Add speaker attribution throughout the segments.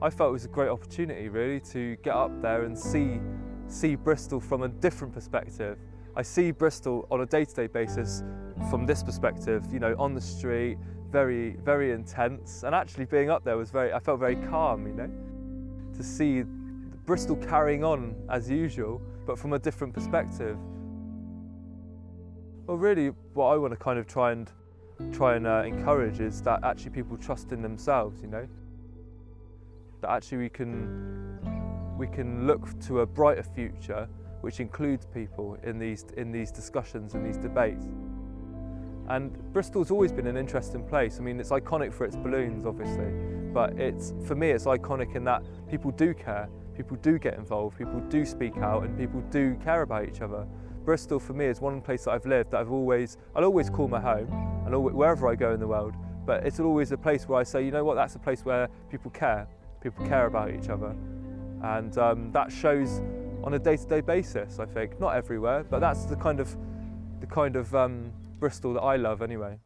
Speaker 1: I felt it was a great opportunity really to get up there and see Bristol from a different perspective. I see Bristol on a day-to-day basis from this perspective, you know, on the street, very, very intense. And actually being up there I felt very calm, you know, to see Bristol carrying on as usual, but from a different perspective. Well, really what I want to kind of try and encourage is that actually people trust in themselves, you know, that actually we can look to a brighter future which includes people in these discussions and these debates. And Bristol's always been an interesting place. I mean, it's iconic for its balloons, obviously, but for me, it's iconic in that people do care, people do get involved, people do speak out, and people do care about each other. Bristol, for me, is one place that I've lived that I'll always call my home, and wherever I go in the world. But it's always a place where I say, you know what, that's a place where people care about each other, and that shows on a day-to-day basis, I think. Not everywhere, but that's the kind of Bristol that I love anyway.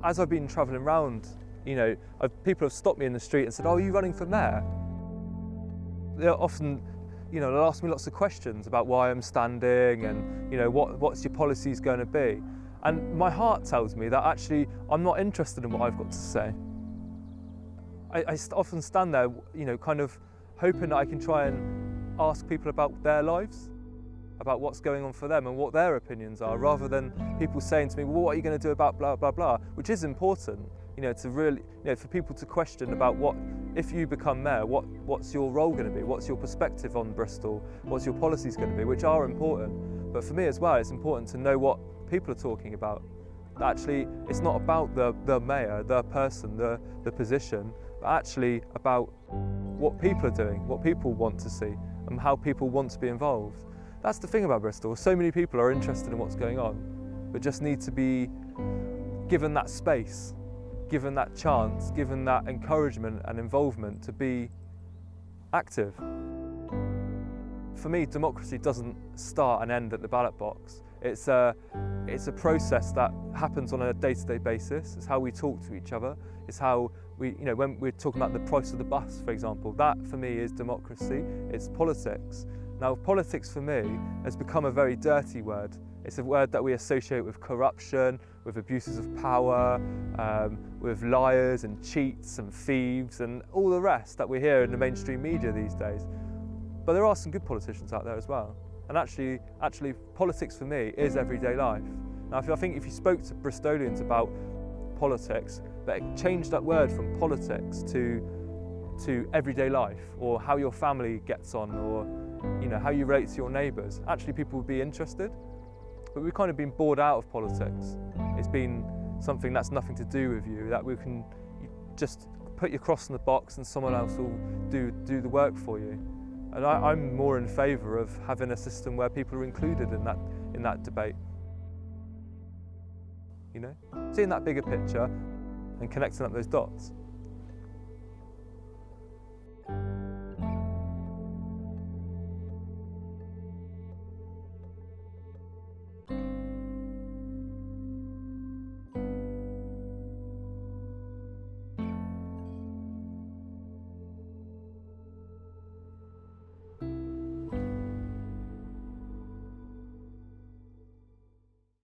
Speaker 1: As I've been travelling around, you know, people have stopped me in the street and said, "Oh, are you running for mayor?" They'll often, you know, they'll ask me lots of questions about why I'm standing and, you know, what's your policies going to be. And my heart tells me that actually I'm not interested in what I've got to say. I often stand there, you know, kind of hoping that I can try and ask people about their lives, about what's going on for them and what their opinions are, rather than people saying to me, well, what are you going to do about blah, blah, blah, which is important, you know, to really, you know, for people to question about what, if you become mayor, what's your role going to be? What's your perspective on Bristol? What's your policies going to be? Which are important. But for me as well, it's important to know what people are talking about. Actually, it's not about the mayor, the person, the position, but actually about what people are doing, what people want to see, and how people want to be involved. That's the thing about Bristol. So many people are interested in what's going on, but just need to be given that space, given that chance, given that encouragement and involvement to be active. For me, democracy doesn't start and end at the ballot box. It's a process that happens on a day-to-day basis. It's how we talk to each other. It's how we, you know, when we're talking about the price of the bus, for example, that for me is democracy. It's politics. Now, politics for me has become a very dirty word. It's a word that we associate with corruption, with abuses of power, with liars and cheats and thieves and all the rest that we hear in the mainstream media these days. But there are some good politicians out there as well. And actually, politics for me is everyday life. Now, I think if you spoke to Bristolians about politics, but change that word from politics to everyday life, or how your family gets on, or, you know, how you relate to your neighbours, actually people would be interested. But we've kind of been bored out of politics. It's been something that's nothing to do with you, that we can just put your cross in the box and someone else will do the work for you. And I'm more in favour of having a system where people are included in that debate. You know, seeing that bigger picture and connecting up those dots.